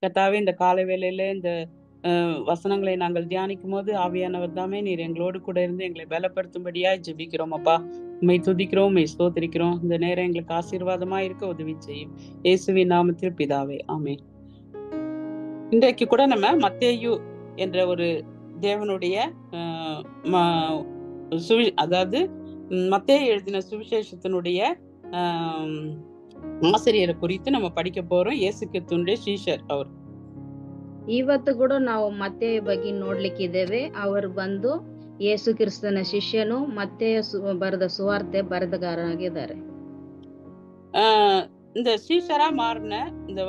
கர்த்தாவே, இந்த காலை வேளையில இந்த வசனங்களை நாங்கள் தியானிக்கும் போது ஆவியானவர் தாமே நீர் எங்களோடு கூட இருந்து எங்களை பலப்படுத்தும்படியா ஜெபிக்கிறோம் அப்பா. உம்மை துதிக்கிறோம், உம்மை ஸ்தோத்திரிக்கிறோம். இந்த நேரம் எங்களுக்கு ஆசீர்வாதமா இருக்க உதவி செய்யும். இயேசுவின் நாமத்தில் பிதாவே, ஆமென். இன்றைக்கு கூட நம்ம மத்தேயு என்ற ஒரு தேவனுடைய அதாவது மத்தேயு எழுதின சுவிசேஷத்தினுடைய ಆಸರಿಯರ ಕುರಿತು ನಮ್ಮ ಪಡಿಕೆ போறோம். ಯೇಸು ಕ್ರಿಸ್ತனுடைய ಶೀಷರ್ ಅವರು. ಇವತ್ತು ಕೂಡ ನಾವು ಮತ್ತೆಯ ಬಗ್ಗೆ ನೋಡ್ಲಿಕ್ಕಿದ್ದೇವೆ. ಅವರು ಬಂದು ಯೇಸು ಕ್ರಿಸ್ತನ ಶಿಷ್ಯನು, ಮತ್ತೆಯ ಬರೆದ ಸುವಾರ್ತೆ ಬರೆದಗಾರರಾಗಿದ್ದಾರೆ. இந்த ಶೀಷரா மாறின இந்த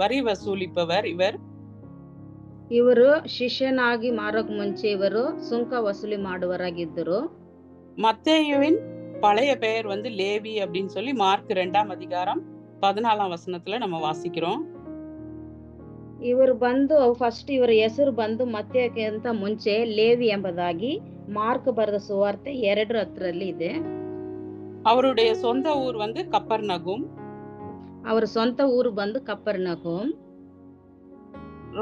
வரி வசூலிப்பவர் ಇವರು ಶಿಷ್ಯನಾಗಿ ಮಾರೋಕ್ ಮುಂಚೆ ಇವರು ಸುಂಕ ವಸೂಲಿ ಮಾಡುವರಾಗಿದ್ದರು. மத்தேயுவின் பழைய பெயர் லேவி அப்படின்னு சொல்லி மார்க் 2ஆம் அதிகாரம் 14ஆம் வசனத்துல நம்ம வாசிக்கிறோம். ಇವರು ಬಂದು ಫಸ್ಟ್ ಇವರ ಹೆಸರು ಬಂದು ಮತ್ತೆಯಕ್ಕಿಂತ ಮುಂಚೆ ಲೇವಿ ಎಂಬುದಾಗಿ ಮಾರ್ಕ್ ಬರೆದ ಸುವಾರ್ತೆ 2:10 ಇದೆ. அவருடைய சொந்த ஊர் கப்பர்நகும். ಅವರ சொந்த ஊர் ಬಂದು கப்பர்நகும்.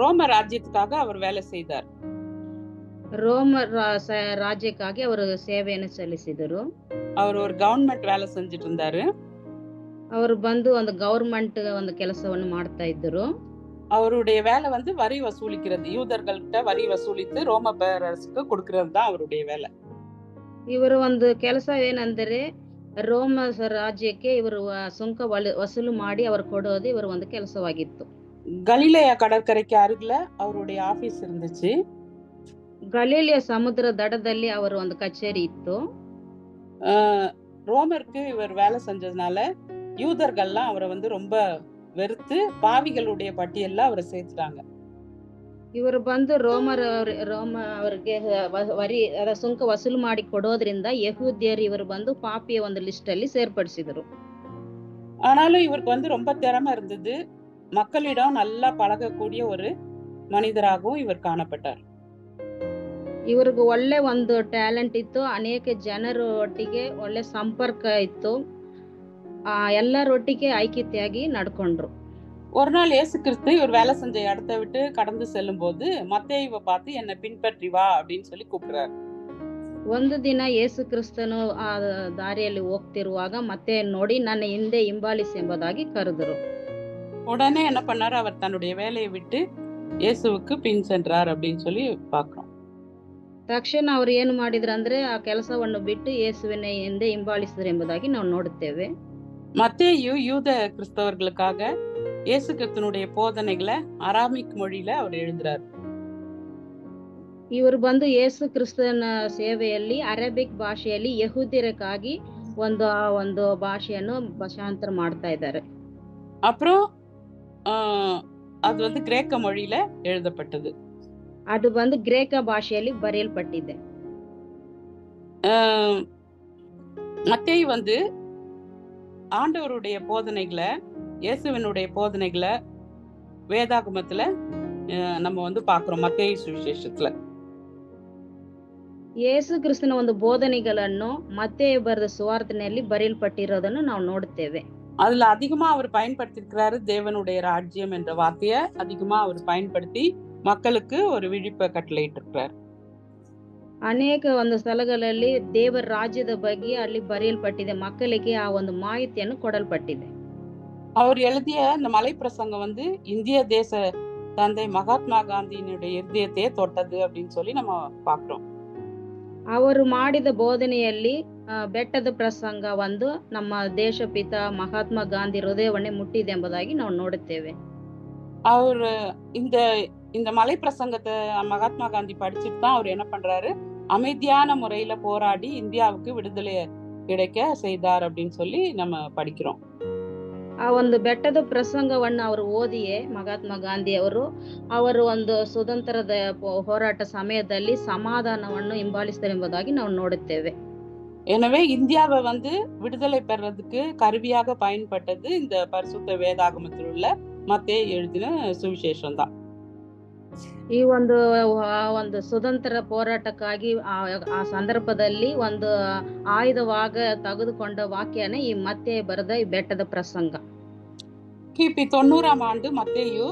ரோம ராஜ்யத்துக்காக அவர் வேலை செய்தார். ರೋಮ ರಾಜ್ಯಕ್ಕಾಗಿ ಅವರು ಸೇವೆಯನ್ನು ಸಲ್ಲಿಸಿದರು. அவர் ஒரு கவர்மெண்ட் வேலை செஞ்சுட்டு இருந்தாரு. ಅವರು ಬಂದು ಒಂದು ಗವರ್ಮೆಂಟ್ ಒಂದು ಕೆಲಸವನ್ನು ಮಾಡ್ತಾ ಇದ್ದರು. அவருடைய வேலை வரி வசூலிக்கிறது. யூதர்கள்கிட்ட வரி வசூலித்து ரோம பேரரசுக்கு கொடுக்கிறது தான் அவருடைய வேலை. ಇವರು ಒಂದು ಕೆಲಸ ಏನಂದರೆ ರೋಮ ರಾಜ್ಯಕ್ಕೆ ಇವರು ಸುಂಕ ವಸೂಲು ಮಾಡಿ ಅವರು ಕೊಡೋದು ಇವರ ಒಂದು ಕೆಲಸವಾಗಿತ್ತು. கலிலேயா கடற்கரைக்கு அருகில அவருடைய ஆபீஸ் இருந்துச்சு. ಗಲೀಲಿಯ ಸಮುದ್ರ ದಡದಲ್ಲಿ ಅವರ ಒಂದು ಕಚೇರಿ ಇತ್ತು. ரோமருக்கு இவர் வேலை செஞ்சதுனால யூதர்கள்லாம் அவரை ரொம்ப வெறுத்து பாவிகளுடைய பட்டியல்ல அவரை சேர்த்துட்டாங்க. ಇವರು ಬಂದು ರೋಮ ಅವರಿಗೆ ವರಿ ಸುಂಕ ವಸೂಲು ಮಾಡಿ ಕೊಡೋದ್ರಿಂದ ಯಹೂದ್ಯರು ಇವರು ಬಂದು ಪಾಪಿಯ ಒಂದು ಲಿಸ್ಟ್ ಅಲ್ಲಿ ಸೇರ್ಪಡಿಸಿದರು. ஆனாலும் இவருக்கு ரொம்ப திறமை இருந்தது. மக்களிடம் நல்லா பழகக்கூடிய ஒரு மனிதராகவும் இவர் காணப்பட்டார். ಇವ್ರಿಗೆ ಒಳ್ಳೆ ಒಂದು ಟ್ಯಾಲೆಂಟ್ ಇತ್ತು. ಅನೇಕ ಜನರ ಒಟ್ಟಿಗೆ ಒಳ್ಳೆ ಸಂಪರ್ಕ ಇತ್ತು. ಎಲ್ಲರೊಟ್ಟಿಗೆ ಐಕ್ಯತೆಯಾಗಿ ನಡ್ಕೊಂಡ್ರು. ஒரு நாள் இயேசு கிறிஸ்து இவர் வேலை செஞ்ச இடத்தை விட்டு கடந்து செல்லும் போது மத்தேயுவை பார்த்து என்னை பின்பற்றி வா அப்படின்னு சொல்லி கூப்பிடுறாரு. ಒಂದು ದಿನ ಯೇಸು ಕ್ರಿಸ್ತನು ಆ ದಾರಿಯಲ್ಲಿ ಹೋಗ್ತಿರುವಾಗ ಮತ್ತೆ ನೋಡಿ ನನ್ನ ಹಿಂದೆ ಹಿಂಬಾಲಿಸಿ ಎಂಬುದಾಗಿ ಕರೆದರು. உடனே என்ன பண்ணாரு, அவர் தன்னுடைய வேலையை விட்டு இயேசுவுக்கு பின் சென்றார் அப்படின்னு சொல்லி பாக்குறோம். ತಕ್ಷಣ ಅವರು ಏನು ಮಾಡಿದ್ರಂದ್ರೆ ಆ ಕೆಲಸವನ್ನು ಬಿಟ್ಟು ಯೇಸುವಿನ ಹಿಂದೆ ಹಿಂಬಾಲಿಸಿದ್ರು ಎಂಬುದಾಗಿ ನಾವು ನೋಡುತ್ತೇವೆ. மத்தேயு யூத கிறிஸ்தவர்களுக்காக இயேசு கிறிஸ்துனுடைய போதனைகளை அராமிக் மொழியில அவர் எழுதுறார். ಇವರು ಬಂದು ಯೇಸು ಕ್ರಿಸ್ತನ ಸೇವೆಯಲ್ಲಿ ಅರೇಬಿಕ್ ಭಾಷೆಯಲ್ಲಿ ಯಹೂದ್ಯರಿಗಾಗಿ ಒಂದು ಭಾಷೆಯನ್ನು ಭಾಷಾಂತರ ಮಾಡ್ತಾ ಇದ್ದಾರೆ. அப்புறம் அது கிரேக்க மொழியில எழுதப்பட்டது. ಅದು ಬಂದು ಗ್ರೇಕ ಭಾಷೆಯಲ್ಲಿ ಬರೆಯಲ್ಪಟ್ಟಿದೆ. மத்தேயு ஆண்டவருடைய போதனைகளை, இயேசுவினுடைய போதனைகளை வேதாகமத்துல நம்ம பாக்குறோம். மத்தேயு சுவிசேஷத்துல ಯೇಸು ಕ್ರಿಸ್ತನ ಒಂದು ಬೋಧನೆಗಳನ್ನು ಮತ್ತೇಯು ಬರೆದ ಸುವಾರ್ತೆಯಲ್ಲಿ ಬರೆಯಲ್ಪಟ್ಟಿರೋದನ್ನು ನಾವು ನೋಡುತ್ತೇವೆ. அதுல அதிகமா அவர் பயன்படுத்திருக்கிறாரு தேவனுடைய ராஜ்யம் என்ற வார்த்தையை அதிகமா அவர் பயன்படுத்தி மக்களுக்கு ஒரு விழிப்பை கட்டளையிட்டிருக்கிறார். ಅನೇಕ ಒಂದು ಸ್ಥಳಗಳಲ್ಲಿ ದೇವರ ರಾಜ್ಯದ ಬಗ್ಗೆ ಅಲ್ಲಿ ಬರೆಯಲ್ಪಟ್ಟಿದೆ. ಮಕ್ಕಳಿಗೆ ಆ ಒಂದು ಮಾಹಿತಿಯನ್ನು ಕೊಡಲ್ಪಟ್ಟಿದೆ. அவர் எழுதிய இந்த மலை பிரசங்கம் இந்திய தேச தந்தை மகாத்மா காந்தியினுடைய இருதயத்தையே தொட்டது அப்படின்னு சொல்லி நம்ம பாக்குறோம். ಅವರು ಮಾಡಿದ ಬೋಧನೆಯಲ್ಲಿ ಬೆಟ್ಟದ ಪ್ರಸಂಗ ನಮ್ಮ ದೇಶಪಿತ ಮಹಾತ್ಮ ಗಾಂಧಿ ಹೃದಯವನ್ನೇ ಮುಟ್ಟಿದೆ ಎಂಬುದಾಗಿ ನಾವು ನೋಡುತ್ತೇವೆ. அவர் இந்த மலை பிரசங்கத்தை மகாத்மா காந்தி படிச்சுட்டு தான் அவர் என்ன பண்றாரு, அமைதியான முறையில போராடி இந்தியாவுக்கு விடுதலை கிடைக்க செய்தார் அப்படின்னு சொல்லி நம்ம படிக்கிறோம். ಆ ಒಂದು ಬೆಟ್ಟದ ಪ್ರಸಂಗವನ್ನು ಅವರು ಓದಿಯೇ ಮಹಾತ್ಮ ಗಾಂಧಿ ಅವರು ಒಂದು ಸ್ವತಂತ್ರದ ಹೋರಾಟ ಸಮಯದಲ್ಲಿ ಸಮಾಧಾನವನ್ನು ಹಿಂಬಾಲಿಸಿದರು ಎಂಬುದಾಗಿ ನಾವು ನೋಡುತ್ತೇವೆ. எனவே இந்தியாவை விடுதலை பெறதுக்கு கருவியாக பயன்பட்டது இந்த பரிசுத்த வேதாகமத்தில் உள்ள மத்தேயு எழுதின சுவிசேஷம் தான். ಈ ಒಂದು ಸುತಂತ್ರ ಹೋರಾಟಕ್ಕಾಗಿ ಆ ಸಂದರ್ಭದಲ್ಲಿ ಒಂದು ಆಯುಧವಾಗ ತೆಗೆದುಕೊಂಡ ವಾಕ್ಯನೇ ಈ ಮತ್ತೆ ಬರೆದ ಈ ಬೆಟ್ಟದ ಪ್ರಸಂಗ. கிபி 90ஆம் ஆண்டு மத்தேயு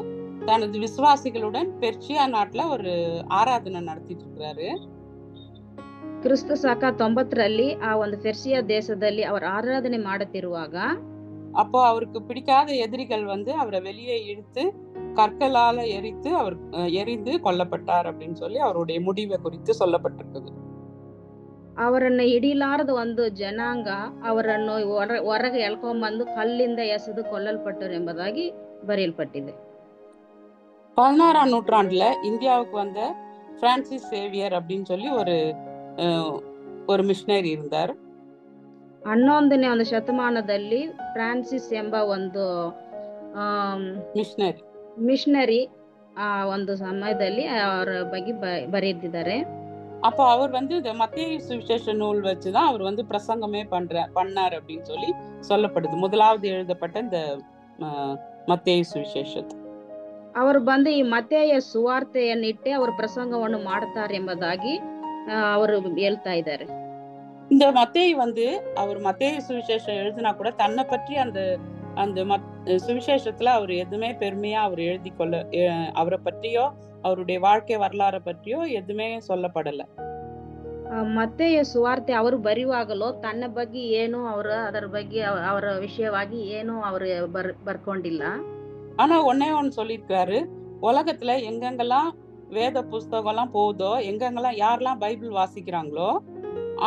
தனது விசுவாசிகளுடன் பெர்ஷியா நாட்டுல ஒரு ஆராதனை நடத்திட்டு இருக்கிறாரு. ಕ್ರಿಸ್ತ ಶಕ 90ರಲ್ಲಿ ಆ ಒಂದು ಪೆರ್ಷಿಯಾ ದೇಶದಲ್ಲಿ ಅವರು ಆರಾಧನೆ ಮಾಡುತ್ತಿರುವಾಗ அப்போ அவருக்கு பிடிக்காத எதிரிகள் அவரை வெளியே இழுத்து கற்களால எரிந்து கொல்லப்பட்டார் அப்படின்னு சொல்லி அவருடைய முடிவை குறித்து சொல்லப்பட்டிருக்குது. ಅವರನ್ನು ಹಿಡಿಲಾರದ ಒಂದು ಜನಾಂಗ ಅವರನ್ನು ಹೊರಗೆ ಎಳ್ಕೊಂಡ್ಬಂದು ಕಲ್ಲಿಂದ ಎಸೆದು ಕೊಲ್ಲಲ್ಪಟ್ಟರು ಎಂಬುದಾಗಿ ಬರೆಯಲ್ಪಟ್ಟಿದೆ. 16ஆம் நூற்றாண்டுல இந்தியாவுக்கு வந்த பிரான்சிஸ் சேவியர் அப்படின்னு சொல்லி ஒரு மிஷனரி இருந்தார். 11ನೇ ಒಂದು ಶತಮಾನದಲ್ಲಿ ಫ್ರಾನ್ಸಿಸ್ ಎಂಬ ಒಂದು ಮಿಷನರಿ ಆ ಒಂದು ಸಮಯದಲ್ಲಿ ಅವರ ಬಗ್ಗೆ ಬರೆದಿದ್ದಾರೆ. அப்போ அவர் இந்த மத்தேயு சுவிசேஷ நூல் வச்சுதான் அவர் பிரசங்கமே பண்ணார் அப்படின்னு சொல்லி சொல்லப்படுது. முதலாவது எழுதப்பட்ட இந்த மத்தேயு சுவிசேஷத்தை ಅವರು ಬಂದು ಈ ಮತ್ತೇಯ ಸುವಾರ್ತೆಯನ್ನಿಟ್ಟೆ ಅವರು ಪ್ರಸಂಗವನ್ನು ಮಾಡುತ್ತಾರೆ ಎಂಬುದಾಗಿ ಅವರು ಹೇಳ್ತಾ ಇದ್ದಾರೆ. இந்த மத்தேயு அவர் மத்தேயு சுவிசேஷம் எழுதினா கூட தன்னை பற்றி அந்த சுவிசேஷத்துல அவர் எதுவுமே பெருமையா அவர் எழுதி கொள்ள அவரை பற்றியோ அவருடைய வாழ்க்கை வரலாறை பற்றியோ எதுவுமே சொல்லப்படல. ಮತ್ತೇಯ ಸುವಾರ್ತೆ ಅವರು ಬರೆಯುವಾಗಲೂ ತನ್ನ ಬಗ್ಗೆ ಏನು ಅದರ ಬಗ್ಗೆ ಅವರ ವಿಷಯವಾಗಿ ಏನು ಅವರು ಬರ್ಕೊಂಡಿಲ್ಲ. ஆனா ஒன்னே ஒன்னு சொல்லியிருக்காரு, உலகத்துல எங்கெங்கெல்லாம் வேத புஸ்தகம் எல்லாம் போகுதோ, எங்கெங்கெல்லாம் யாரெல்லாம் பைபிள் வாசிக்கிறாங்களோ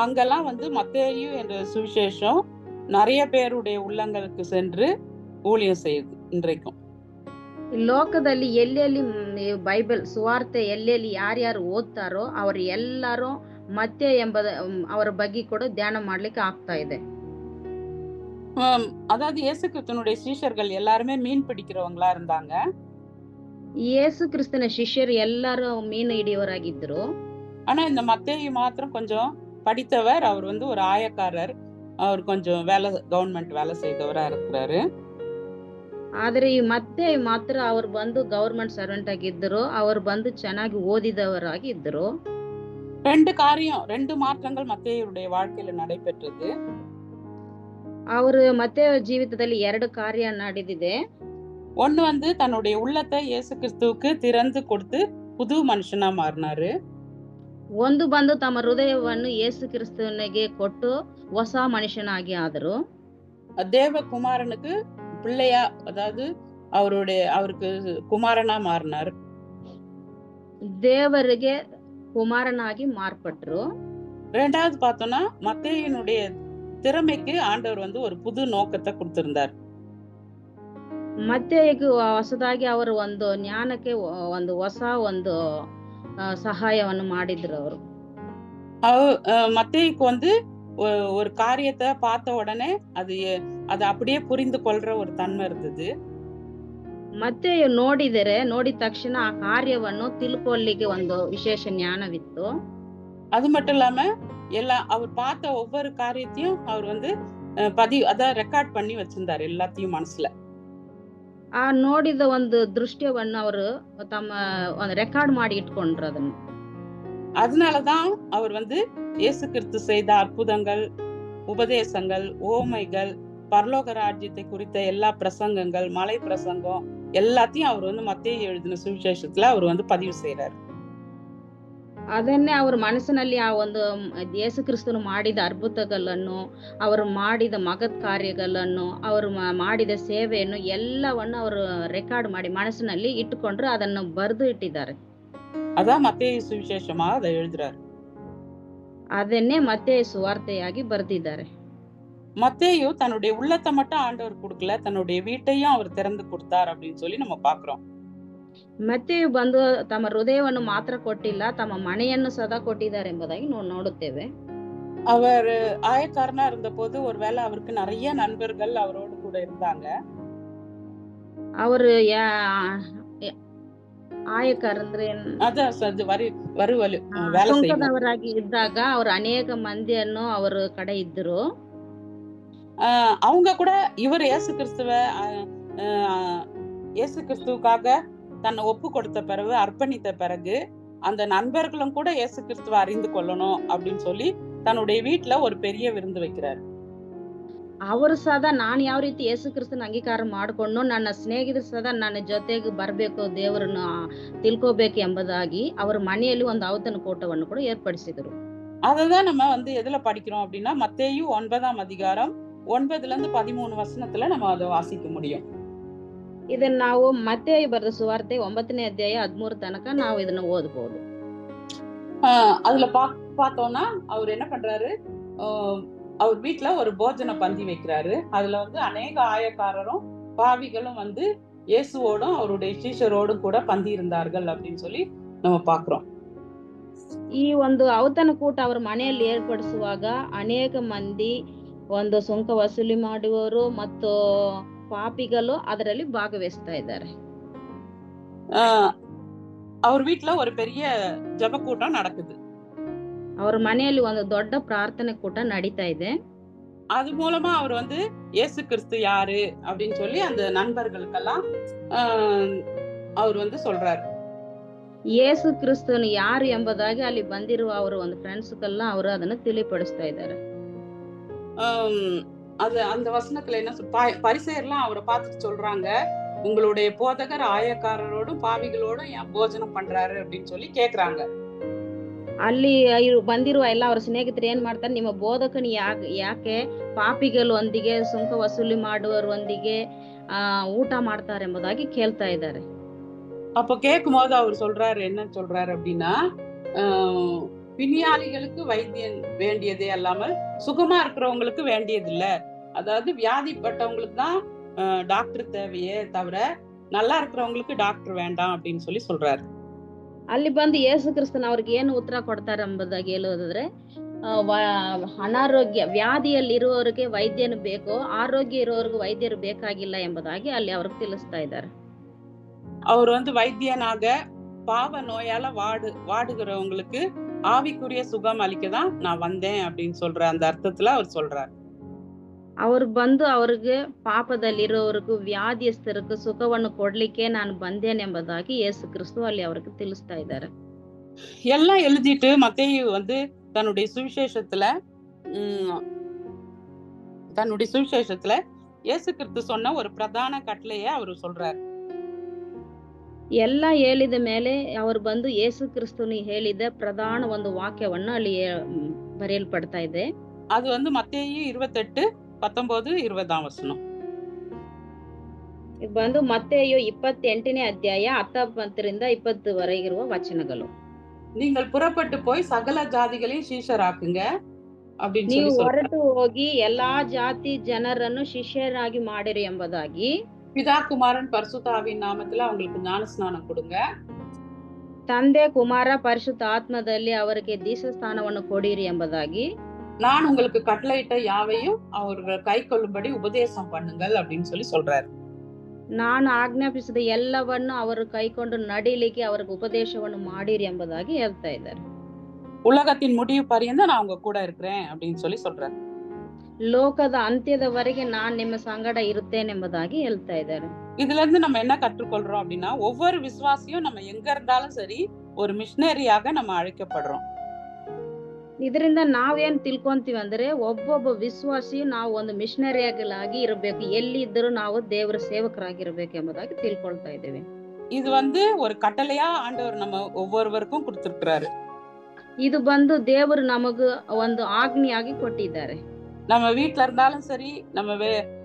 அங்கெல்லாம் மத்தேயு என்ற சுவிசேஷம் நிறைய பேருடைய உள்ளங்களுக்கு சென்று ஊழியம் செய்யுது இன்றைக்கும். ಲೋಕದಲ್ಲಿ ಎಲ್ಲೆಲ್ಲಿ ಬೈಬಲ್ ಸುವಾರ್ತೆ ಎಲ್ಲೆಲ್ಲಿ ಯಾರ್ಯಾರು ಓದ್ತಾರೋ ಅವರು ಎಲ್ಲರೂ ಮತ್ತೆ ಎಂಬುದ ಅವರ ಬಗ್ಗೆ ಕೂಡ ಧ್ಯಾನ ಮಾಡ್ಲಿಕ್ಕೆ ಆಗ್ತಾ ಇದೆ. அதாவது இயேசு கிறிஸ்துனுடைய சீஷர்கள் எல்லாருமே மீன் பிடிக்கிறவங்களா இருந்தாங்க. இயேசு கிறிஸ்துன ಶಿಷ್ಯರು ಎಲ್ಲರೂ ಮೀನು ಹಿಡಿಯವರಾಗಿದ್ದರು. ஆனா இந்த மத்தேயு மாத்திரம் கொஞ்சம் படித்தவர். அவர் ஒரு ஆயக்காரர். அவர் கொஞ்சம் கவர்மெண்ட் வேலை செய்தவரா இருக்கிறாரு. ಆದ್ರೆ ಈ ಮತ್ತೆ ಮಾತ್ರ ಅವರು ಗವರ್ಮೆಂಟ್ ಸರ್ವೆಂಟ್ ಆಗಿದ್ದರು. ಅವರು ಚೆನ್ನಾಗಿ ಓದಿದವರಾಗಿ ಇದ್ದರು. ரெண்டு மாற்றங்கள் மத்தேயுடைய வாழ்க்கையில நடைபெற்றது. ಅವರು ಮತ್ತೆ ಜೀವಿತದಲ್ಲಿ 2 ಕಾರ್ಯ ನಡೆದಿದೆ. ஒன்னு தன்னுடைய உள்ளத்தை இயேசு கிறிஸ்துவுக்கு திறந்து கொடுத்து புது மனுஷனா மாறினாரு. ಒಂದು ತಮ್ಮ ಹೃದಯವನ್ನು ಯೇಸು ಕ್ರಿಸ್ತನಿಗೆ ಕೊಟ್ಟು ಹೊಸ ಮನುಷ್ಯನಾಗಿ ಆದರು. தேவகுமாரனுக்கு பிள்ளையா, அதாவது அவருக்கு குமாரனா மாறினார். ದೇವರಿಗೆ குமாரனாகி மார்பட்டರು. ரெண்டாவது பார்த்தோம்னா மத்தேயுனுடைய திறமைக்கு ஆண்டவர் ஒரு புது நோக்கத்தை கொடுத்திருந்தார். ಮತ್ತೇಯು ಹೊಸದಾಗಿ ಅವರು ಒಂದು ಜ್ಞಾನಕ್ಕೆ ಒಂದು ಹೊಸ ಒಂದು சகாயವನ್ನು ಮಾಡಿದ್ರು ಅವರು. மத்தேயுக்கு ஒரு காரியத்தை பார்த்த உடனே அது அப்படியே புரிந்து கொள்ற ஒரு தன்மை இருந்தது. ಮತ್ತೇಯು ನೋಡಿದ ತಕ್ಷಣ ಆ ಕಾರ್ಯವನ್ನು ತಿಳ್ಕೊಳ್ಳಿಕ್ಕೆ ಒಂದು ವಿಶೇಷ ಜ್ಞಾನವಿತ್ತು. அது மட்டும் இல்லாம அவர் பார்த்த ஒவ்வொரு காரியத்தையும் அவர் ரெக்கார்ட் பண்ணி வச்சிருந்தாரு எல்லாத்தையும் மனசுல. ಆ ನೋಡಿದ ಒಂದು ದೃಶ್ಯವನ್ನು ಅವರು ತಮ್ಮ ரெக்கார்ட் ಮಾಡಿ ಇಟ್ಕೊಂಡ್ರು ಅದನ್ನು. அதனாலதான் அவர் இயேசு கிறிஸ்து செய்த அற்புதங்கள், உபதேசங்கள், ஓமைகள், பரலோக ராஜ்யத்தை குறித்த எல்லா பிரசங்கங்கள், மலை பிரசங்கம் எல்லாத்தையும் அவர் மத்தேயு எழுதின சுவிசேஷத்துல அவர் பதிவு செய்யறாரு. ಅದನ್ನೇ ಅವ್ರ ಮನಸ್ಸಿನಲ್ಲಿ ಆ ಒಂದು ಯೇಸು ಕ್ರಿಸ್ತನು ಮಾಡಿದ ಅದ್ಭುತಗಳನ್ನು, ಅವರು ಮಾಡಿದ ಮಗತ್ ಕಾರ್ಯಗಳನ್ನು, ಅವರು ಮಾಡಿದ ಸೇವೆಯನ್ನು ಎಲ್ಲವನ್ನು ಅವರು ರೆಕಾರ್ಡ್ ಮಾಡಿ ಮನಸ್ಸಿನಲ್ಲಿ ಇಟ್ಟುಕೊಂಡ್ರು, ಅದನ್ನು ಬರೆದು ಇಟ್ಟಿದ್ದಾರೆ. அதான் மத்தேயு சுவிசேஷமா அதை எழுதுறாரு. ಅದನ್ನೇ ಮತ್ತೇಯು ಸುವಾರ್ತೆಯಾಗಿ ಬರೆದಿದ್ದಾರೆ. மத்தேயு தன்னுடைய உள்ளத்தை மட்டும் ஆண்டவர் கொடுக்கல, தன்னுடைய வீட்டையும் அவர் திறந்து கொடுத்தார் அப்படின்னு சொல்லி நம்ம பாக்குறோம். ಮತ್ತೇಯು ತಮ್ಮ ಹೃದಯವನ್ನು ಮಾತ್ರ ಕೊಟ್ಟಿಲ್ಲ, ತಮ್ಮ ಮನೆಯನ್ನು ಸದಾ ಕೊಟ್ಟಿದ್ದಾರೆ ಎಂಬುದಾಗಿ ನೋಡುತ್ತೇವೆ. அவர் ஆயக்காரனா இருந்த போது ஒருவேளை அவருக்கு நிறைய நண்பர்கள் அவரோடு கூட இருந்தாங்க. ಅವರು ಆಯಕಾರ ಅಂದ್ರೆ ಸುಂಕದವರಾಗಿ ಇದ್ದಾಗ ಅವರು ಅನೇಕ ಮಂದಿಯನ್ನು ಅವರ ಕಡೆ ಇದ್ದರು. அவங்க கூட இவர் இயேசு கிறிஸ்துவுக்காக தன்னை ஒப்பு கொடுத்த பிறகு, அர்ப்பணித்த பிறகு அந்த நண்பர்களும் கூட இயேசு கிறிஸ்துவ அறிந்து கொள்ளணும் அப்படின்னு சொல்லி ತನ್ನುடைய வீட்ல ஒரு பெரிய ವಿರುಂದು வைக்கிறார். ಅವರು ಸದಾ ನಾನು ಯಾವ ರೀತಿ ಯೇಸು ಕ್ರಿಸ್ತನ ಅಂಗೀಕಾರ ಮಾಡಿಕೊಂಡು ನನ್ನ ಸ್ನೇಹಿತರು ಸದಾ ನನ್ನ ಜೊತೆಗೆ ಬರಬೇಕು, ದೇವರನ್ನ ತಿಳ್ಕೋಬೇಕು ಎಂಬುದಾಗಿ ಅವರ ಮನೆಯಲ್ಲಿ ಒಂದು ಔತಣ ಕೂಟವನ್ನು ಕೂಡ ಏರ್ಪಡಿಸಿದರು. அததான் நம்ம எதுல படிக்கிறோம் அப்படின்னா, மத்தேயு 9ஆம் அதிகாரம் 9ல இருந்து 13 வசனத்துல நம்ம அதை வாசிக்க முடியும். ಇದನ್ನ ನಾವು ಮತ್ತೇಯು ಬರೆದ ಸುವಾರ್ತೆ 9ನೇ ಅಧ್ಯಾಯ 13 ತನಕ ನಾವು ಇದನ್ನ ಓದಬಹುದು. அதுல பார்த்தோம்னா அவர் என்ன பண்றாரு, அவர் வீட்டுல ஒரு போஜன பந்தி வைக்கிறாரு. அதுல அநேக ஆயக்காரரும் பாவிகளும் இயேசுவோடும் அவருடைய சீஷரோடும் கூட பந்தி இருந்தார்கள் அப்படின்னு சொல்லி நம்ம பாக்குறோம். ಈ ಒಂದು ಔತಣ ಕೂಟ ಅವರ ಮನೆಯಲ್ಲಿ ಏರ್ಪಡಿಸುವಾಗ ಅನೇಕ ಮಂದಿ ಒಂದು ಸುಂಕ ವಸೂಲಿ ಮಾಡುವವರು ಮತ್ತು ಪಾಪಿಗಳು ಅದರಲ್ಲಿ ಭಾಗವಹಿಸ್ತಾ ಇದ್ದಾರೆ. அவர் வீட்டுல ஒரு பெரிய ஜெப கூட்டம் நடக்குது. ಅವ್ರ ಮನೆಯಲ್ಲಿ ಒಂದು ದೊಡ್ಡ ಪ್ರಾರ್ಥನೆ ಕೂಟ ನಡೀತಾ ಇದೆ. அது மூலமா அவர் இயேசு கிறிஸ்து யாரு அப்படின்னு சொல்லி அந்த நண்பர்களுக்கெல்லாம் அவர் சொல்றாரு. ಯೇಸು ಕ್ರಿಸ್ತನು ಯಾರು ಎಂಬುದಾಗಿ ಅಲ್ಲಿ ಬಂದಿರುವ ಅವರು ಒಂದು ಫ್ರೆಂಡ್ಸ್ಗೆಲ್ಲ ಅವರು ಅದನ್ನ ತಿಳಿಪಡಿಸ್ತಾ ಇದ್ದಾರೆ. அது அந்த வசனத்துல என்ன பரிசேயர்லாம் அவரை பார்த்துட்டு சொல்றாங்க, உங்களுடைய போதகர் ஆயக்காரரோடும் பாவிகளோடும் ஏன் போஜனம் பண்றாரு அப்படின்னு சொல்லி கேக்குறாங்க. ಅಲ್ಲಿ ಬಂದಿರುವ ಎಲ್ಲ ಅವರ ಸ್ನೇಹಿತರು ಏನ್ ಮಾಡ್ತಾರೆ, ನಿಮ್ಮ ಬೋಧಕನು ಯಾಕೆ ಪಾಪಿಗಳೊಂದಿಗೆ ಸುಂಕ ವಸೂಲಿ ಮಾಡುವವರೊಂದಿಗೆ ಊಟ ಮಾಡ್ತಾರೆ ಎಂಬುದಾಗಿ ಕೇಳ್ತಾ ಇದ್ದಾರೆ. அப்ப கேட்கும் போது அவர் சொல்றாரு, என்ன சொல்றாரு அப்படின்னா, பிணியாளிகளுக்கு வைத்தியம் வேண்டியதே அல்லாமல் சுகமா இருக்கிறவங்களுக்கு வேண்டியது இல்ல. அதாவது வியாதிப்பட்டவங்களுக்கு தான் டாக்டர் தேவையே தவிர நல்லா இருக்கிறவங்களுக்கு டாக்டர் வேண்டாம் அப்படின்னு சொல்லி சொல்றாரு. ಅಲ್ಲಿ ಬಂದು ಯೇಸು ಕ್ರಿಸ್ತನ ಅವ್ರಿಗೆ ಏನು ಉತ್ತರ ಕೊಡ್ತಾರೆ ಎಂಬುದಾಗಿ ಹೇಳುವುದಾದ್ರೆ, ಅನಾರೋಗ್ಯ ವ್ಯಾಧಿಯಲ್ಲಿರುವವರಿಗೆ ವೈದ್ಯನು ಬೇಕು, ಆರೋಗ್ಯ ಇರುವವರಿಗೆ ವೈದ್ಯರು ಬೇಕಾಗಿಲ್ಲ ಎಂಬುದಾಗಿ ಅಲ್ಲಿ ಅವ್ರಿಗೆ ತಿಳಿಸ್ತಾ ಇದ್ದಾರೆ. அவர் வைத்தியனாக பாவ நோயால வாடுகிறவங்களுக்கு ஆவிக்குரிய சுகம் அளிக்கதான் நான் வந்தேன் அப்படின்னு சொல்ற அந்த அர்த்தத்துல அவர் சொல்றார். ಅವರು ಬಂದು ಅವ್ರಿಗೆ ಪಾಪದಲ್ಲಿರೋವರೆಗೂ ವ್ಯಾಧಿಯಸ್ಥರಿಗೆ ಸುಖವನ್ನು ಕೊಡ್ಲಿಕ್ಕೆ ನಾನು ಬಂದೇನೆ ಎಂಬುದಾಗಿ ಯೇಸು ಕ್ರಿಸ್ತು ಅಲ್ಲಿ ಅವ್ರಿಗೆ ತಿಳಿಸ್ತಾ ಇದ್ದಾರೆ. எல்லாம் எழுதிட்டு மத்தேயு தன்னுடைய சுவிசேஷத்துல இயேசு கிறிஸ்து சொன்ன ஒரு பிரதான கட்டளையை அவர் சொல்றார். ಎಲ್ಲ ಹೇಳಿದ ಮೇಲೆ ಅವರು ಬಂದು ಯೇಸು ಕ್ರಿಸ್ತನು ಹೇಳಿದ ಪ್ರಧಾನ ಒಂದು ವಾಕ್ಯವನ್ನು ಅಲ್ಲಿ ಬರೆಯಲ್ಪಡ್ತಾ ಇದೆ. ಅದು ಮತ್ತೇಯು 28:19-20 ವಚನ. ಇದು ಬಂದು ಮತ್ತೇಯು 28ನೇ ಅಧ್ಯಾಯ 19ರಿಂದ 20 ವರೆಗಿರುವ ವಚನಗಳು. நீங்கள் புறப்பட்டு போய் சகல ஜாதிகளையும் சீஷராக்குங்க அப்படின்னு ನೀವು சொல்லி ಹೊರಟು ಹೋಗಿ ಎಲ್ಲಾ ಜಾತಿ ಜನರನ್ನು ಶಿಷ್ಯರಾಗಿ ಮಾಡಿರಿ ಎಂಬುದಾಗಿ, பிதா குமாரன் பரிசுத்த ஆவியின் நாமத்துல அவங்களுக்கு ஞானஸ்நானம் கொடுங்க. ತಂದೆ ಕುಮಾರ ಪರಿಶುದ್ಧ ಆತ್ಮದಲ್ಲಿ ಅವರಿಗೆ ದೀಕ್ಷಾಸ್ನಾನವನ್ನು ಕೊಡಿರಿ ಎಂಬುದಾಗಿ, நான் உங்களுக்கு கட்டளையிட்ட யாவையும் அவர்கள் கை கொள்ளும்படி உபதேசம் பண்ணுங்கள் அப்படின்னு சொல்லி சொல்றாரு. ನಾನು ಆಜ್ಞಾಪಿಸಿದ ಎಲ್ಲವನ್ನು ಅವರು ಕೈಕೊಂಡು ನಡೀಲಿಕ್ಕೆ ಅವರಿಗೆ ಉಪದೇಶವನ್ನು ಮಾಡಿರಿ ಎಂಬುದಾಗಿ ಹೇಳ್ತಾ ಇದ್ದಾರೆ. உலகத்தின் முடிவு பரியந்தம் நான் உங்க கூட இருக்கிறேன் அப்படின்னு சொல்லி சொல்றாரு. ಲೋಕದ ಅಂತ್ಯದವರೆಗೆ நான் ನಿಮ್ಮ ಸಂಗಡ ಇರುತ್ತೇನೆ ಎಂಬುದಾಗಿ ಹೇಳ್ತಾ ಇದ್ದಾರೆ. இதுல இருந்து நம்ம என்ன கற்றுக்கொள்றோம் அப்படின்னா, ஒவ்வொரு விசுவாசியும் நம்ம எங்க இருந்தாலும் சரி ஒரு மிஷனரியாக நம்ம அழைக்கப்படுறோம். ಇದರಿಂದ ನಾವೇನ್ ತಿಳ್ಕೊಂತೀವಿ ಅಂದ್ರೆ, ಒಬ್ಬೊಬ್ಬ ವಿಶ್ವಾಸಿಯು ನಾವು ಒಂದು ಮಿಷನರಿಯಾಗಿ ಇರಬೇಕು, ಎಲ್ಲಿ ಇದ್ದರೂ ನಾವು ದೇವರ ಸೇವಕರಾಗಿರ್ಬೇಕು ಎಂಬುದಾಗಿ ತಿಳ್ಕೊಳ್ತಾ ಇದ್ದೇವೆ. இது ஒரு கட்டளையா ஆண்டவர் நம்ம ஒவ்வொருவருக்கும் கொடுத்திருக்கிறாரு. ಇದು ಬಂದು ದೇವರು ನಮಗೂ ಒಂದು ಆಜ್ಞೆಯಾಗಿ ಕೊಟ್ಟಿದ್ದಾರೆ. நம்ம வீட்டுல இருந்தாலும் சரி, நம்ம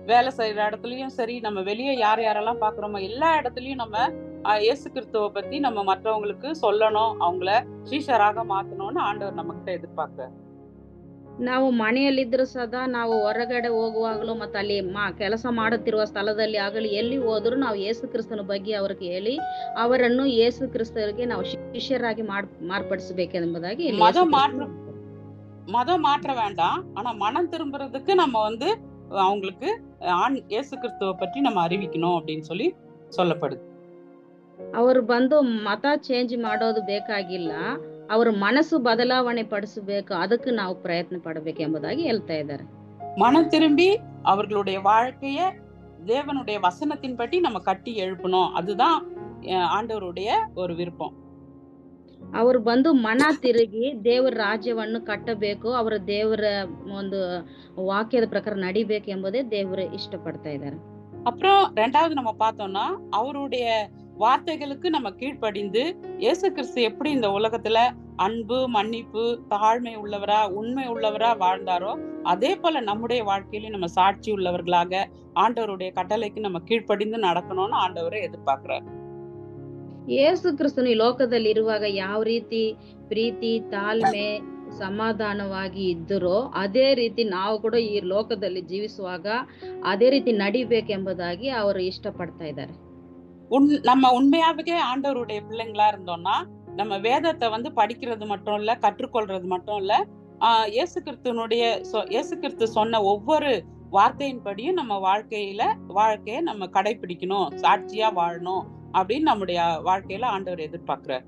வேலை செய்யற இடத்துலயும் சரி, நம்ம வெளியே யாரெல்லாம் பாக்குறோமோ எல்லா இடத்துலயும் நம்ம இயேசு கிறிஸ்துவ பத்தி நம்ம மற்றவங்களுக்கு சொல்லணும், அவங்கள சீஷராக மாத்தணும்னு ஆண்டவர் நம்ம கிட்ட எதிர்பார்க்கிறார். ನಾವು ಮನೆಯಲ್ಲಿದ್ರು ಸದಾ, ನಾವು ಹೊರಗಡೆ ಹೋಗುವಾಗಲೂ ಮತ್ತು ಅಲ್ಲಿ ಕೆಲಸ ಮಾಡುತ್ತಿರುವ ಸ್ಥಳದಲ್ಲಿ ಆಗಲಿ ಎಲ್ಲಿ ಹೋದ್ರು ನಾವು ಯೇಸು ಕ್ರಿಸ್ತನ ಬಗ್ಗೆ ಅವ್ರಿಗೆ ಹೇಳಿ ಅವರನ್ನು ಯೇಸು ಕ್ರಿಸ್ತರಿಗೆ ನಾವು ಶಿಷ್ಯರಾಗಿ மார்படிசಬೇಕೆಂಬುದಾಗಿ மதம் மாற்ற வேண்டாம், ஆனா மனம் திரும்புறதுக்கு நம்ம அவங்களுக்கு இயேசு கிறிஸ்துவ பற்றி நம்ம அறிவிக்கணும் அப்படின்னு சொல்லி சொல்லப்படுது. ಅವರು ಬಂದು ಮತ ಚೇಂಜ್ ಮಾಡೋದು ಬೇಕಾಗಿಲ್ಲ, ಅವರ ಮನಸ್ಸು ಬದಲಾವಣೆ ಪಡಿಸಬೇಕು, ಅದಕ್ಕೆ ನಾವು ಪ್ರಯತ್ನ ಪಡಬೇಕು ಎಂಬುದಾಗಿ ಹೇಳ್ತಾ ಇದ್ದಾರೆ. மனம் திரும்பி அவர்களுடைய வாழ்க்கைய தேவனுடைய வசனத்தின்படி நம்ம கட்டி எழுப்பணும். அதுதான் ಆಂಡವರುடைய ஒரு விருப்பம். ಅವರು ಬಂದು ಮನ ತಿರುಗಿ ದೇವರ ರಾಜ್ಯವನ್ನು ಕಟ್ಟಬೇಕು, ಅವರ ದೇವರ ಒಂದು ವಾಕ್ಯದ ಪ್ರಕಾರ ನಡಿಬೇಕು ಎಂಬುದೇ ದೇವರು ಇಷ್ಟಪಡ್ತಾ ಇದ್ದಾರೆ. அப்புறம் 2வது நம்ம பார்த்தோம்னா, அவருடைய வார்த்தைகளுக்கு நம்ம கீழ்ப்படிந்து, இயேசு கிறிஸ்து எப்படி இந்த உலகத்துல அன்பு, மன்னிப்பு, தாழ்மை உள்ளவரா, உண்மை உள்ளவரா வாழ்ந்தாரோ, அதே போல நம்முடைய வாழ்க்கையிலும் நம்ம சாட்சி உள்ளவர்களாக ஆண்டவருடைய கட்டளைக்கு நம்ம கீழ்ப்படிந்து நடக்கணும்னு ஆண்டவரே எதிர்பார்க்கிறார். ಯೇಸು ಕ್ರಿಸ್ತನು ಈ ಲೋಕದಲ್ಲಿ ಇರುವಾಗ ಯಾವ ರೀತಿ ಪ್ರೀತಿ, ತಾಳ್ಮೆ, ಸಮಾಧಾನವಾಗಿ ಇದ್ದರೋ ಅದೇ ರೀತಿ ನಾವು ಕೂಡ ಈ ಲೋಕದಲ್ಲಿ ಜೀವಿಸುವಾಗ ಅದೇ ರೀತಿ ನಡಿಬೇಕೆಂಬುದಾಗಿ ಅವರು ಇಷ್ಟಪಡ್ತಾ ಇದ್ದಾರೆ. நம்ம உண்மையாவே ஆண்டவருடைய பிள்ளைங்களா இருந்தோம்னா, நம்ம வேதத்தை படிக்கிறது மட்டும் இல்ல, கற்றுக்கொள்றது மட்டும் இல்ல, இயேசு கிறிஸ்து சொன்ன ஒவ்வொரு வார்த்தையின்படியும் நம்ம வாழ்க்கையை நம்ம கடைபிடிக்கணும், சாட்சியா வாழணும் அப்படின்னு நம்முடைய வாழ்க்கையில ஆண்டவர் எதிர்பார்க்கிறார்.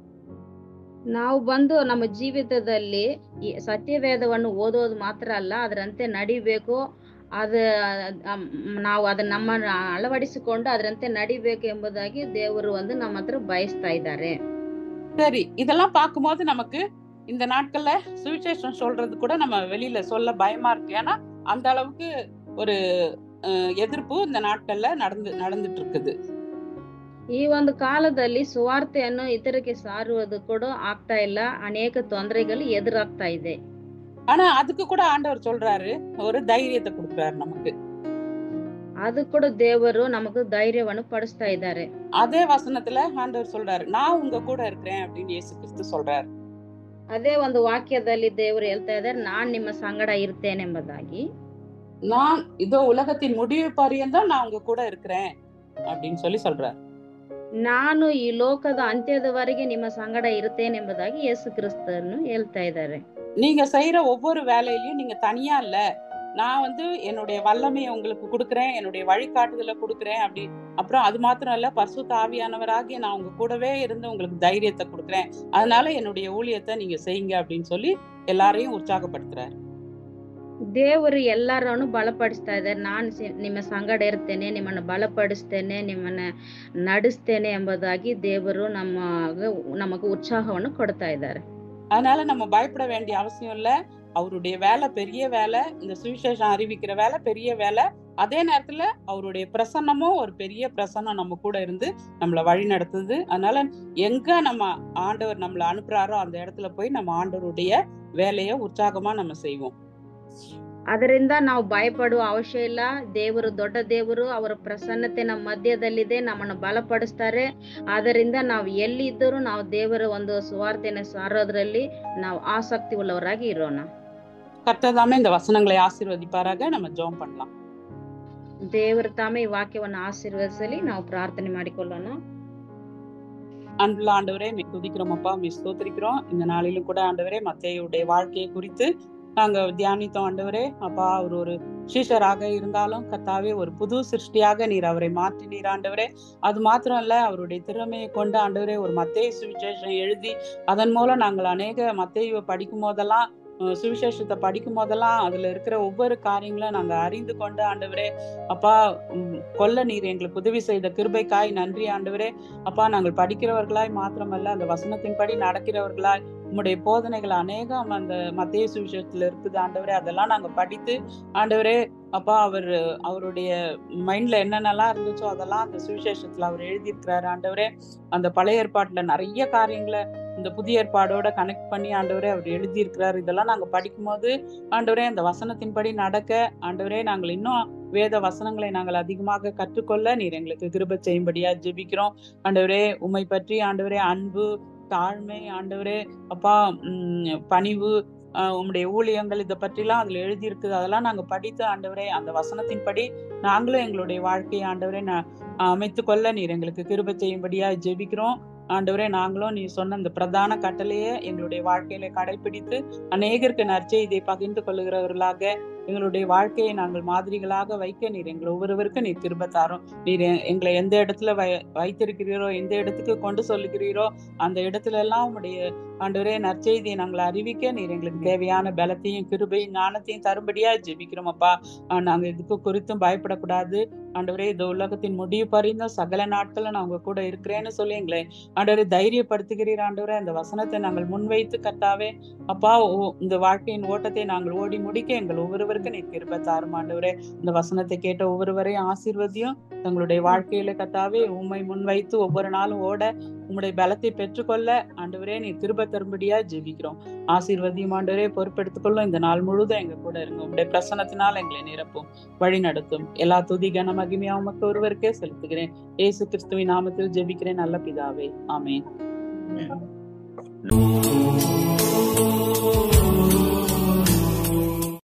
ನಾವು ಬಂದು ನಮ್ಮ ಜೀವಿತದಲ್ಲಿ ಈ ಸತ್ಯವೇದವನ್ನು ಓದೋದು ಮಾತ್ರ ಅಲ್ಲ, ಅದರಂತೆ ನಡಿಬೇಕು. ನಾವು ಅದನ್ನ ನಮ್ಮ ಅಳವಡಿಸಿಕೊಂಡು ಅದರಂತೆ ನಡಿಬೇಕು ಎಂಬುದಾಗಿ ದೇವರು ನಮ್ಮ ಹತ್ರ ಬಯಸ್ತಾ ಇದ್ದಾರೆ. சரி, இதெல்லாம் பார்க்கும்போது நமக்கு இந்த நாட்கள்ல சுவிசேஷம் சொல்றது கூட நம்ம வெளியில சொல்ல பயமா இருக்கு. ஏன்னா அந்த அளவுக்கு ஒரு எதிர்ப்பு இந்த நாட்கள்ல நடந்துட்டு இருக்குது. ಈ ಒಂದು ಕಾಲದಲ್ಲಿ ಸುವಾರ್ತೆಯನ್ನು ಇತರಕ್ಕೆ ಸಾರುವುದು ಕೂಡ ಆಗ್ತಾ ಇಲ್ಲ, ಅನೇಕ ತೊಂದರೆಗಳು ಎದುರಾಗ್ತಾ ಇದೆ. ஆனா அதுக்கு கூட ஆண்டவர் சொல்றாரு, ஒரு தைரியத்தை கொடுக்கிறாரு நமக்கு. ಅದು ಕೂಡ ದೇವರು ನಮಗೆ ಧೈರ್ಯವನ್ನು ಪಡಿಸ್ತಾ ಇದ್ದಾರೆ. அதே வசனத்துல ஆண்டவர் சொல்றாரு, நான் உங்க கூட இருக்கிறேன் அப்படின்னு இயேசு கிறிஸ்து சொல்றாரு. ಅದೇ ಒಂದು ವಾಕ್ಯದಲ್ಲಿ ದೇವರು ಹೇಳ್ತಾ ಇದ್ದಾರೆ, ನಾನ್ ನಿಮ್ಮ ಸಂಗಡ ಇರ್ತೇನೆ ಎಂಬುದಾಗಿ. நான் இதோ உலகத்தின் முடிவு பரியந்தம் நான் உங்க கூட இருக்கிறேன் அப்படின்னு சொல்றாரு. ನಾನು ಈ ಲೋಕದ ಅಂತ್ಯದವರೆಗೆ ನಿಮ್ಮ ಸಂಗಡ ಇರ್ತೇನೆ ಎಂಬುದಾಗಿ ಯೇಸು ಕ್ರಿಸ್ತನು ಹೇಳ್ತಾ ಇದ್ದಾರೆ. நீங்க செய்யற ஒவ்வொரு வேலையிலயும் நீங்க தனியா இல்ல, நான் என்னுடைய வல்லமையை உங்களுக்கு கொடுக்கிறேன், என்னுடைய வழிகாட்டுதலை கொடுக்கிறேன். அப்புறம் அது மாத்திரம் இல்ல, பரிசுத்த ஆவியானவராகிய நான் உங்க கூடவே இருந்து உங்களுக்கு தைரியத்தை கொடுக்கிறேன், அதனால என்னுடைய ஊழியத்தை நீங்க செய்யுங்க அப்படின்னு சொல்லி எல்லாரையும் உற்சாகப்படுத்துறாரு. ದೇವರು ಎಲ್ಲರನ್ನು ಬಲಪಡಿಸ್ತಾ ಇದ್ದಾರೆ. ನಾನು ನಿಮ್ಮ ಸಂಗಡ ಇರ್ತೇನೆ, ನಿಮ್ಮನ್ನ ಬಲಪಡಿಸ್ತೇನೆ, ನಿಮ್ಮನ್ನ ನಡೆಸ್ತೇನೆ ಎಂಬುದಾಗಿ ದೇವರು ನಮಗೆ ಉತ್ಸಾಹವನ್ನು ಕೊಡ್ತಾ ಇದ್ದಾರೆ. அதனால நம்ம பயப்பட வேண்டிய அவசியம் இல்ல. அவருடைய வேலை பெரிய வேலை, இந்த சுவிசேஷம் அறிவிக்கிற வேலை பெரிய வேலை. அதே நேரத்துல அவருடைய பிரசன்னமும் ஒரு பெரிய பிரசன்னம் நம்ம கூட இருந்து நம்மள வழி நடத்துது. அதனால எங்க நம்ம ஆண்டவர் நம்மள அனுப்புறாரோ அந்த இடத்துல போய் நம்ம ஆண்டவருடைய வேலையை உற்சாகமா நம்ம செய்வோம். ಅದರಿಂದ ನಾವು ಭಯಪಡುವ ಅವಶ್ಯ ಇಲ್ಲ. ದೇವರು ದೊಡ್ಡ ದೇವರು, ಅವರ ಪ್ರಸನ್ನತೆ ನಮ್ಮ ಮಧ್ಯದಲ್ಲಿದೆ, ನಮ್ಮನ್ನು ಬಲಪಡಿಸ್ತಾರೆ. ಆದ್ದರಿಂದ ನಾವು ಎಲ್ಲಿದ್ದರೂ ನಾವು ದೇವರ ಒಂದು ಸುವಾರ್ತೆಯನ್ನು ಸಾರೋದ್ರಲ್ಲಿ ನಾವು ಆಸಕ್ತಿ உள்ளவராಗಿ ಇರೋಣ. கர்த்தர் தாமே இந்த வசனங்களை ஆசீர்வதிப்பாராக. நம்ம ஜெபம் பண்ணலாம். ದೇವರು ತಾமே ಈ ವಾಕ್ಯವನ್ನು ಆಶೀರ್ವದಿಸಲಿ. ನಾವು ಪ್ರಾರ್ಥನೆ ಮಾಡಿಕೊಳ್ಳೋಣ. அன்புள்ள ஆண்டவரே, துதிக்கிறோம் அப்பா, ஸ்தோத்திரிக்கிறோம். இந்த நாளிலும் கூட ஆண்டவரே, மத்தேயுடைய வாழ்க்கையை குறித்து நாங்க தியானித்தோம் ஆண்டவரே. அப்பா, அவர் ஒரு சீஷராக இருந்தாலும் கர்த்தாவே ஒரு புது சிருஷ்டியாக நீர் அவரை மாற்றினீர் ஆண்டவரே. அது மாத்திரம் இல்ல, அவருடைய திறமையை கொண்டு ஆண்டவரே ஒரு மத்தேயு சுவிசேஷம் எழுதி அதன் மூலம் நாங்கள் அநேக மத்தேயுவை படிக்கும் போதெல்லாம், சுவிசேஷத்தை படிக்கும் போதெல்லாம் அதுல இருக்கிற ஒவ்வொரு காரியங்களும் நாங்க அறிந்து கொண்டு ஆண்டவரே அப்பா, கொல்ல நீர் எங்களுக்கு உதவி செய்த கிருபைக்காய் நன்றி ஆண்டவரே. அப்பா, நாங்கள் படிக்கிறவர்களாய் மாத்திரமல்ல, அந்த வசனத்தின்படி நடக்கிறவர்களாய் உம்முடைய போதனைகள் அநேகம் அந்த மத்தேயு சுவிசேஷத்துல இருக்குது ஆண்டவரே. அதெல்லாம் நாங்க படித்து ஆண்டவரே அப்பா, அவருடைய மைண்ட்ல என்னென்னலாம் இருந்துச்சோ அதெல்லாம் அந்த சுவிசேஷத்துல அவர் எழுதியிருக்கிறாரு ஆண்டவரே. அந்த பழைய ஏற்பாட்டுல நிறைய காரியங்களை இந்த புதிய ஏற்பாடோட கனெக்ட் பண்ணி ஆண்டவரே அவர் எழுதியிருக்கிறாரு. இதெல்லாம் நாங்க படிக்கும்போது ஆண்டவரே அந்த வசனத்தின்படி நடக்க ஆண்டவரே, நாங்கள் இன்னும் வேத வசனங்களை நாங்கள் அதிகமாக கற்றுக்கொள்ள நீர் எங்களுக்கு கிருபை செய்யும்படியா ஜெபிக்கிறோம் ஆண்டவரே. உம்மை பற்றி ஆண்டவரே அன்பு, தாழ்மை ஆண்டவரே அப்பா, பணிவு, உம்முடைய ஊழியங்கள் இதை பற்றிலாம் அதுல எழுதியிருக்குது. அதெல்லாம் நாங்க படித்து ஆண்டவரே அந்த வசனத்தின்படி நாங்களும் எங்களுடைய வாழ்க்கையை ஆண்டவரே அமைத்து கொள்ள நீர் எங்களுக்கு கிருபை செய்யும்படியா ஜெபிக்கிறோம் ஆண்டவரே. நாங்களும் நீ சொன்ன இந்த பிரதான கட்டளையை எங்களுடைய வாழ்க்கையில கடைபிடித்து அநேகருக்கு நற்செய்தியை பகிர்ந்து கொள்ளுகிறவர்களாக எங்களுடைய வாழ்க்கையை நாங்கள் மாதிரிகளாக வைக்க நீர் எங்களை ஒவ்வொருவருக்கும் நீர் கிருபை தாரும். நீர் எங்களை எந்த இடத்துல வைத்திருக்கிறீரோ, எந்த இடத்துக்கு கொண்டு சொல்லுகிறீரோ அந்த இடத்துல எல்லாம் உம்முடைய ஆண்டவரே நற்செய்தியை நாங்கள் அறிவிக்க நீர் எங்களுக்கு தேவையான பலத்தையும் கிருபையும் ஞானத்தையும் தரும்படியா ஜெபிக்கிறோம் அப்பா. நாங்க இதுக்கு குறித்தும் பயப்படக்கூடாது ஆண்டவரே. இந்த உலகத்தின் முடிவு பறிந்தும் சகல நாட்களும் நான் உங்க கூட இருக்கிறேன்னு சொல்லி எங்களை ஆண்டவரே தைரியப்படுத்துகிறீர் ஆண்டவரே. அந்த வசனத்தை நாங்கள் முன்வைத்து கர்த்தாவே அப்பா இந்த வாழ்க்கையின் ஓட்டத்தை நாங்கள் ஓடி முடிக்க எங்கள் ஒவ்வொருவருக்கும் நீர் கிருபை தாரும் ஆண்டவரே. இந்த வசனத்தை கேட்ட ஒவ்வொருவரையும் ஆசீர்வதியும் தங்களுடைய வாழ்க்கையில கர்த்தாவே உம்மை முன்வைத்து ஒவ்வொரு நாளும் ஓட உம்முடைய பலத்தை பெற்றுக்கொள்ள ஆண்டவரே நீர் கிருபை தரும்படியா ஜெபிக்கிறோம். ஆசீர்வதியும் ஆண்டவரே. பொறுப்பெடுத்துக்கொள்ளும். இந்த நாள் முழுதும் எங்க கூட இருங்க. உம்முடைய பிரசன்னத்தினால் எங்களை நிரப்பும், வழி நடத்தும். எல்லா துதி கன மகிமையா உமக்கு ஒருவருக்கே செலுத்துகிறேன். இயேசு கிறிஸ்துவின் நாமத்தில் ஜெபிக்கிறேன் நல்ல பிதாவே, ஆமென்.